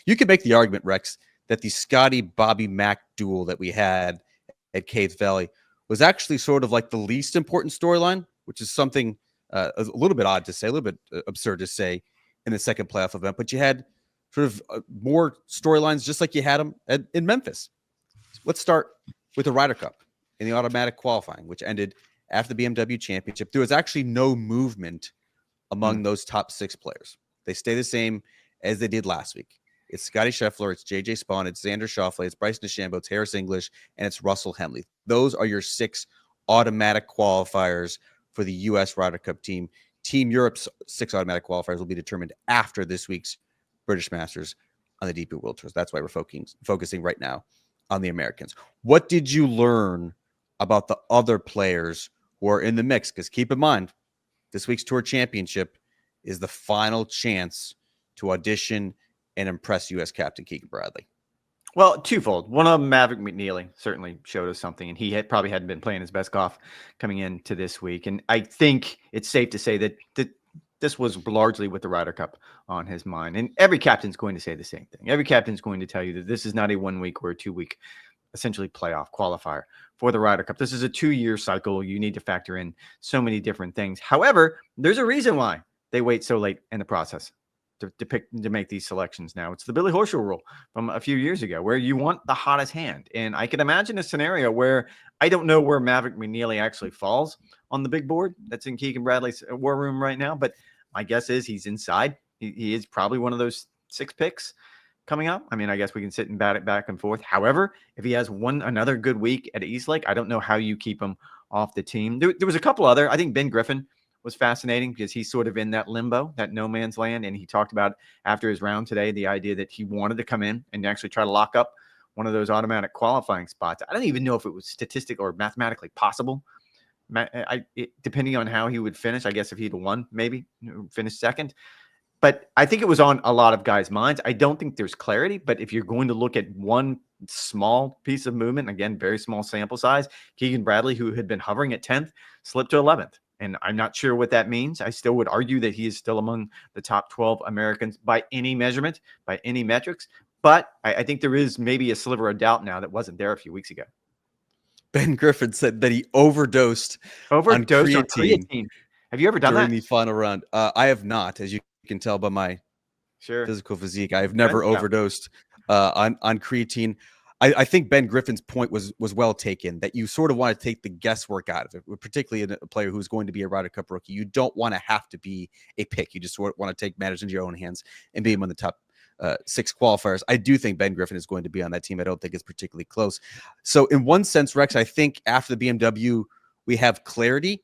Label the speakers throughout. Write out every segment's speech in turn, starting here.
Speaker 1: You could make the argument, Rex, that the Scotty Bobby Mack duel that we had at Caves Valley was actually sort of like the least important storyline, which is something a little bit odd to say, a little bit absurd to say in the second playoff event. But you had sort of more storylines just like you had them in Memphis. Let's start with the Ryder Cup in the automatic qualifying, which ended after the BMW Championship. There was actually no movement among those top 6 players. They stay the same as they did last week. It's Scotty Scheffler, it's JJ Spawn, it's Xander Schauffele, it's Bryson DeChambeau, it's Harris English, and it's Russell Henley. Those are your 6 automatic qualifiers for the U.S. Ryder Cup team. Team Europe's 6 automatic qualifiers will be determined after this week's British Masters on the DP World Tours. That's why we're focusing right now on the Americans. What did you learn about the other players who are in the mix? Because keep in mind, this week's Tour Championship is the final chance to audition and impress U.S. captain Keegan Bradley.
Speaker 2: Well, twofold. One of them, Maverick McNealy, certainly showed us something, and he probably hadn't been playing his best golf coming into this week. And I think it's safe to say that this was largely with the Ryder Cup on his mind. And every captain's going to say the same thing. Every captain's going to tell you that this is not a 1 week or a 2 week, essentially playoff qualifier for the Ryder Cup. This is a 2-year cycle. You need to factor in so many different things. However, there's a reason why they wait so late in the process to make these selections now. It's the Billy Horschel rule from a few years ago, where you want the hottest hand. And I can imagine a scenario where I don't know where Maverick McNealy actually falls on the big board that's in Keegan Bradley's war room right now, but my guess is he's inside. He is probably one of those 6 picks coming up. I mean, I guess we can sit and bat it back and forth. However, if he has another good week at Eastlake, I don't know how you keep him off the team. There was a couple other. I think Ben Griffin was fascinating because he's sort of in that limbo, that no man's land. And he talked about after his round today, the idea that he wanted to come in and actually try to lock up one of those automatic qualifying spots. I don't even know if it was statistically or mathematically possible. Depending on how he would finish, I guess if he'd won, maybe finish second. But I think it was on a lot of guys' minds. I don't think there's clarity, but if you're going to look at one small piece of movement, again, very small sample size, Keegan Bradley, who had been hovering at 10th, slipped to 11th. And I'm not sure what that means. I still would argue that he is still among the top 12 Americans by any measurement, by any metrics. But I think there is maybe a sliver of doubt now that wasn't there a few weeks ago.
Speaker 1: Ben Griffin said that he overdosed on creatine.
Speaker 2: Have you ever done
Speaker 1: during
Speaker 2: that?
Speaker 1: the final round? I have not, as you can tell by my physical physique. I have never overdosed on creatine. I think Ben Griffin's point was well taken, that you sort of want to take the guesswork out of it, particularly a player who's going to be a Ryder Cup rookie. You don't want to have to be a pick. You just want to take matters into your own hands and be among the top 6 qualifiers. I do think Ben Griffin is going to be on that team. I don't think it's particularly close. So in one sense, Rex, I think after the BMW, we have clarity.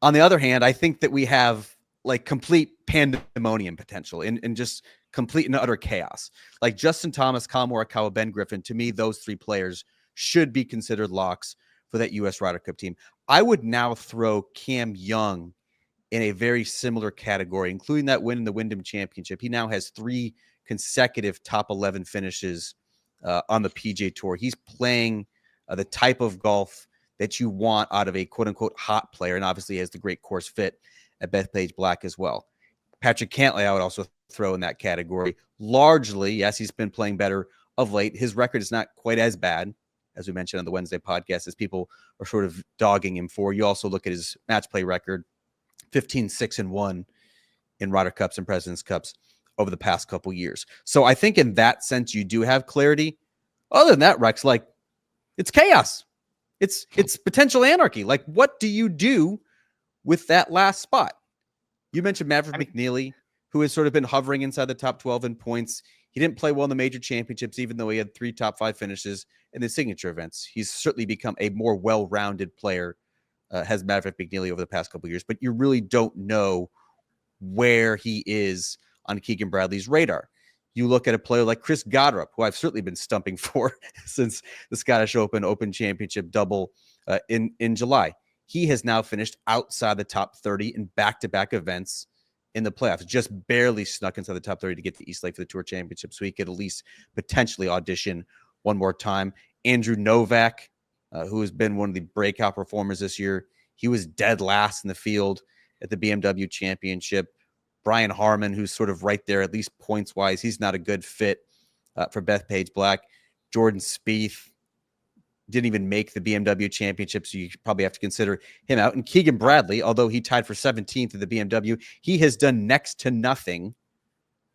Speaker 1: On the other hand, I think that we have like complete pandemonium potential and just complete and utter chaos. Like Justin Thomas, Collin Morikawa, Ben Griffin, to me, those 3 players should be considered locks for that U.S. Ryder Cup team. I would now throw Cam Young in a very similar category, including that win in the Wyndham Championship. He now has 3 consecutive top 11 finishes on the PGA Tour. He's playing the type of golf that you want out of a quote-unquote hot player, and obviously has the great course fit at Bethpage Black as well. Patrick Cantlay, I would also throw in that category. Largely, yes, he's been playing better of late. His record is not quite as bad, as we mentioned on the Wednesday podcast, as people are sort of dogging him for. You also look at his match play record, 15-6-1 in Ryder Cups and President's Cups over the past couple years. So I think in that sense, you do have clarity. Other than that, Rex, like, it's chaos. It's potential anarchy. Like, what do you do with that last spot? You mentioned Maverick McNealy, who has sort of been hovering inside the top 12 in points. He didn't play well in the major championships, even though he had 3 top 5 finishes in the signature events. He's certainly become a more well-rounded player, has Maverick McNealy over the past couple of years, but you really don't know where he is on Keegan Bradley's radar. You look at a player like Chris Goddard, who I've certainly been stumping for since the Scottish Open Championship double in July. He has now finished outside the top 30 in back-to-back events in the playoffs. Just barely snuck inside the top 30 to get to Eastlake for the Tour Championship, so he could at least potentially audition one more time. Andrew Novak, who has been one of the breakout performers this year, he was dead last in the field at the BMW Championship. Brian Harmon, who's sort of right there, at least points wise. He's not a good fit for Bethpage Black. Jordan Spieth didn't even make the BMW championship, so you probably have to consider him out. And Keegan Bradley, although he tied for 17th at the BMW, he has done next to nothing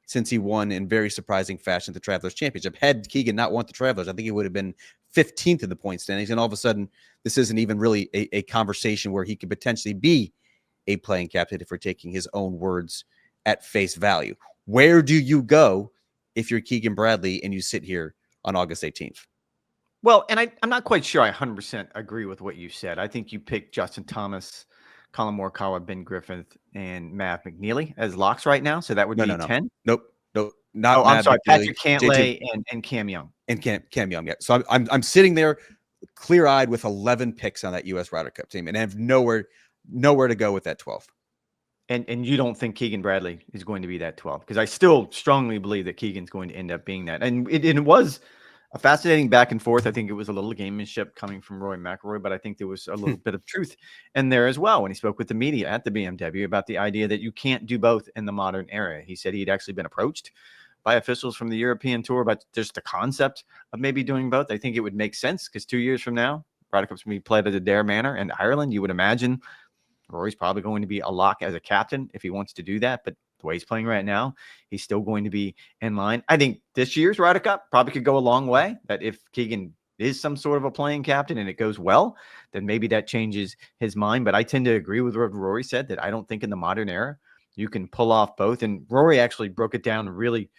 Speaker 1: since he won in very surprising fashion at the Travelers Championship. Had Keegan not won the Travelers, I think he would have been 15th in the point standings. And all of a sudden, this isn't even really a conversation where he could potentially be a playing captain if we're taking his own words at face value. Where do you go if you're Keegan Bradley and you sit here on August 18th?
Speaker 2: Well, and I'm not quite sure I 100% agree with what you said. I think you picked Justin Thomas, Collin Morikawa, Ben Griffin, and Mav McNealy as locks right now. So that would be 10.
Speaker 1: Nope. Not.
Speaker 2: Oh, I'm sorry,
Speaker 1: McNealy,
Speaker 2: Patrick Cantlay and Cam Young.
Speaker 1: And Cam Young. Yeah. So I'm sitting there clear-eyed with 11 picks on that U.S. Ryder Cup team, and I have nowhere to go with that 12.
Speaker 2: And you don't think Keegan Bradley is going to be that 12? Because I still strongly believe that Keegan's going to end up being that. And it was a fascinating back and forth. I think it was a little gamemanship coming from Rory McIlroy, but I think there was a little bit of truth in there as well when he spoke with the media at the BMW about the idea that you can't do both in the modern era. He said he'd actually been approached by officials from the European Tour about just the concept of maybe doing both. I think it would make sense because 2 years from now, Ryder Cup's going to be played at Adair Manor in Ireland. You would imagine Rory's probably going to be a lock as a captain if he wants to do that, but the way he's playing right now, he's still going to be in line. I think this year's Ryder Cup probably could go a long way, that if Keegan is some sort of a playing captain and it goes well, then maybe that changes his mind. But I tend to agree with what Rory said, that I don't think in the modern era you can pull off both. And Rory actually broke it down really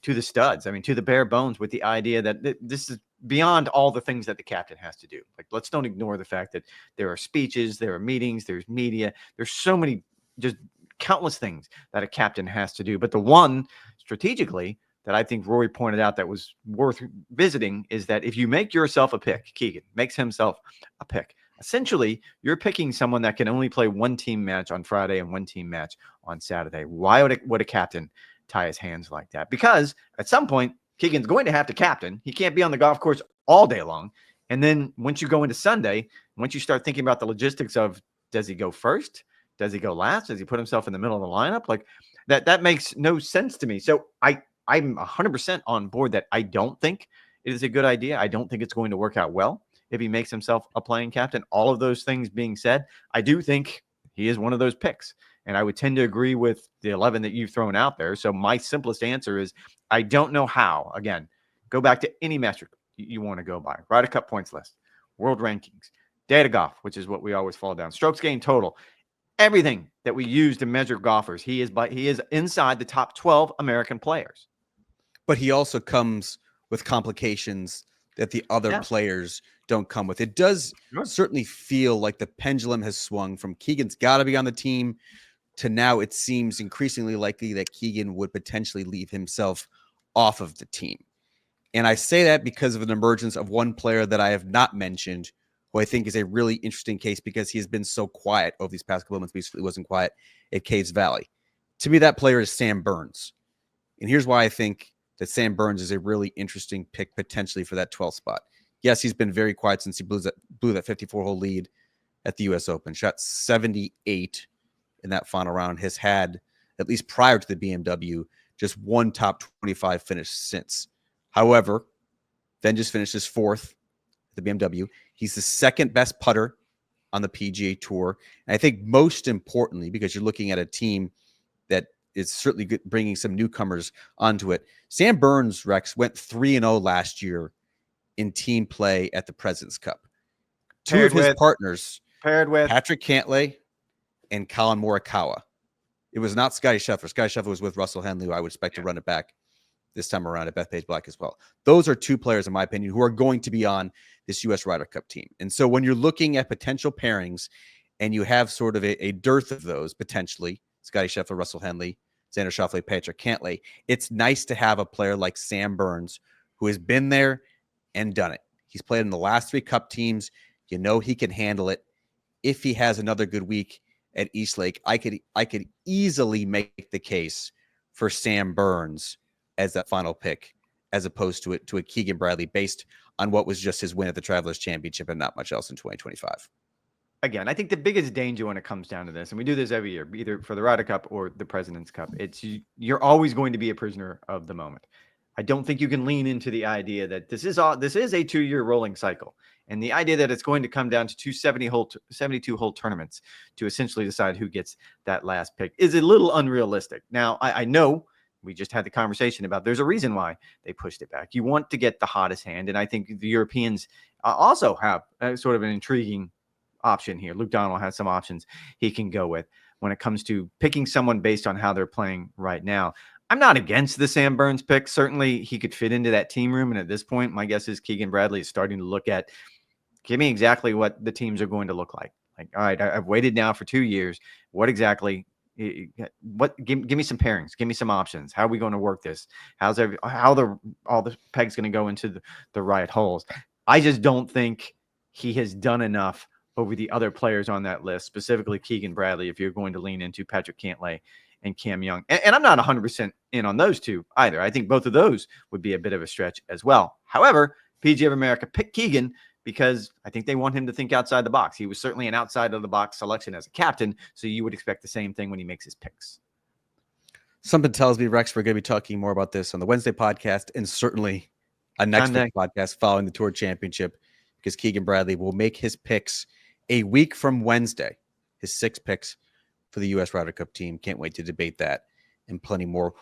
Speaker 2: to the studs. I mean, to the bare bones, with the idea that this is beyond all the things that the captain has to do. Like, let's don't ignore the fact that there are speeches, there are meetings, there's media, there's so many, just countless things that a captain has to do. But the one strategically that I think Rory pointed out that was worth visiting is that if you make yourself a pick, Keegan makes himself a pick. Essentially, you're picking someone that can only play one team match on Friday and one team match on Saturday. Why would a captain tie his hands like that? Because at some point, Keegan's going to have to captain. He can't be on the golf course all day long. And then once you go into Sunday, once you start thinking about the logistics of, does he go first? Does he go last? Does he put himself in the middle of the lineup? Like that makes no sense to me. So I'm 100% on board that I don't think it is a good idea. I don't think it's going to work out well if he makes himself a playing captain. All of those things being said, I do think he is one of those picks. And I would tend to agree with the 11 that you've thrown out there. So my simplest answer is I don't know how. Again, go back to any metric you want to go by. Ryder Cup points list, world rankings, data golf, which is what we always fall down, strokes gained total, everything that we use to measure golfers. He is inside the top 12 American players.
Speaker 1: But he also comes with complications that the other players don't come with. It does certainly feel like the pendulum has swung from Keegan's got to be on the team to now it seems increasingly likely that Keegan would potentially leave himself off of the team. And I say that because of an emergence of one player that I have not mentioned, who I think is a really interesting case because he has been so quiet over these past couple of months. Basically wasn't quiet at Caves Valley. To me, that player is Sam Burns. And here's why I think that Sam Burns is a really interesting pick potentially for that 12th spot. Yes, he's been very quiet since he blew that 54-hole lead at the U.S. Open. Shot 78 in that final round. Has had, at least prior to the BMW, just one top 25 finish since. However, then just finishes fourth at the BMW. He's the second best putter on the PGA Tour. And I think most importantly, because you're looking at a team that is certainly good, bringing some newcomers onto it. Sam Burns, Rex, went 3-0 last year in team play at the President's Cup. Two of his partners,
Speaker 2: paired with
Speaker 1: Patrick Cantlay and Collin Morikawa. It was not Scotty Scheffler. Scotty Scheffler was with Russell Henley, who I would expect to run it back this time around at Bethpage Black as well. Those are two players, in my opinion, who are going to be on this U.S. Ryder Cup team. And so when you're looking at potential pairings and you have sort of a dearth of those, potentially, Scotty Scheffler, Russell Henley, Xander Schauffele, Patrick Cantlay, it's nice to have a player like Sam Burns who has been there and done it. He's played in the last three Cup teams. You know he can handle it. If he has another good week at Eastlake, I could easily make the case for Sam Burns as that final pick, as opposed to a Keegan Bradley based on what was just his win at the Travelers Championship and not much else in 2025.
Speaker 2: again, I think the biggest danger when it comes down to this, and we do this every year, either for the Ryder Cup or the President's Cup, you're always going to be a prisoner of the moment. I don't think you can lean into the idea that this is a 2-year rolling cycle. And the idea that it's going to come down to 72-hole tournaments to essentially decide who gets that last pick is a little unrealistic. Now, I know we just had the conversation about there's a reason why they pushed it back. You want to get the hottest hand. And I think the Europeans also have sort of an intriguing option here. Luke Donald has some options he can go with when it comes to picking someone based on how they're playing right now. I'm not against the Sam Burns pick. Certainly he could fit into that team room. And at this point, my guess is Keegan Bradley is starting to look at, give me exactly what the teams are going to look like. Like, all right, I've waited now for 2 years. What exactly, give me some pairings, give me some options. How are we going to work this? All the pegs going to go into the right holes? I just don't think he has done enough over the other players on that list, specifically Keegan Bradley, if you're going to lean into Patrick Cantlay and Cam Young. And I'm not 100% in on those two either. I think both of those would be a bit of a stretch as well. However, PGA of America picked Keegan because I think they want him to think outside the box. He was certainly an outside of the box selection as a captain, so you would expect the same thing when he makes his picks.
Speaker 1: Something tells me, Rex, we're going to be talking more about this on the Wednesday podcast and certainly a next week podcast following the Tour Championship, because Keegan Bradley will make his picks a week from Wednesday, his 6 picks for the U.S. Ryder Cup team. Can't wait to debate that and plenty more.